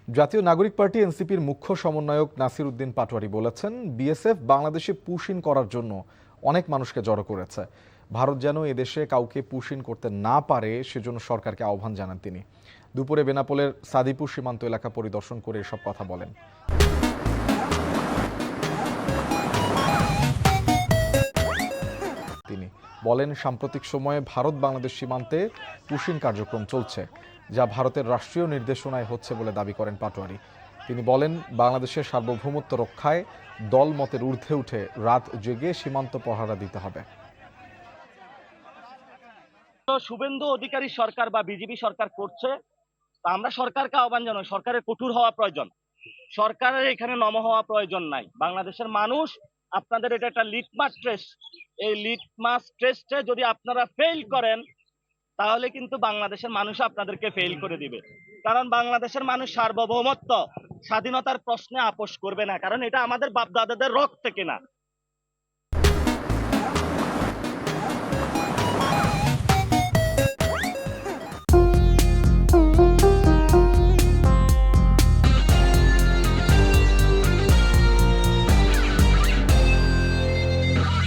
জাতীয় নাগরিক পার্টি এনসিপির মুখ্য সমন্বয়ক নাসির উদ্দিন পাটোয়ারি বলেছেন, বিএসএফ বাংলাদেশে পুশ-ইন করার জন্য অনেক মানুষকে জড়ো করেছে। ভারত যেন এদেশে কাউকে পুশ-ইন করতে না পারে সেজন্য সরকারকে আহ্বান জানান তিনি। দুপুরে বেনাপোলের সাদিপুর সীমান্ত এলাকা পরিদর্শন করে এসব কথা বলেন। তিনি বলেন, সাম্প্রতিক সময়ে ভারত বাংলাদেশ সীমান্তে পুশ-ইন কার্যক্রম চলছে, যা ভারতের রাষ্ট্রীয় নির্দেশনায় হচ্ছে বলে দাবি করেন পাটোয়ারি। তিনি বলেন, বাংলাদেশের সার্বভৌমত্ব রক্ষায় দল মতের ঊর্ধ্বে উঠে রাত জেগে সীমান্ত পহরা দিতে হবে। শুভেন্দু অধিকারী সরকার বা বিজেপি সরকার করছে, তা আমরা সরকারকে আহ্বান জানাই, সরকারের কঠোর হওয়া প্রয়োজন, সরকারের এখানে নম হওয়া প্রয়োজন নাই। বাংলাদেশের মানুষ, আপনাদের এটা একটা লিটমাস টেস্ট, এই লিটমাস টেস্টে যদি আপনারা ফেল করেন তাহলে কিন্তু বাংলাদেশের মানুষ আপনাদেরকে ফেল করে দিবে। কারণ বাংলাদেশের মানুষ সার্বভৌমত্ব, স্বাধীনতার প্রশ্নে আপোষ করবে না, কারণ এটা আমাদের বাপ দাদাদের রক্ত থেকে না।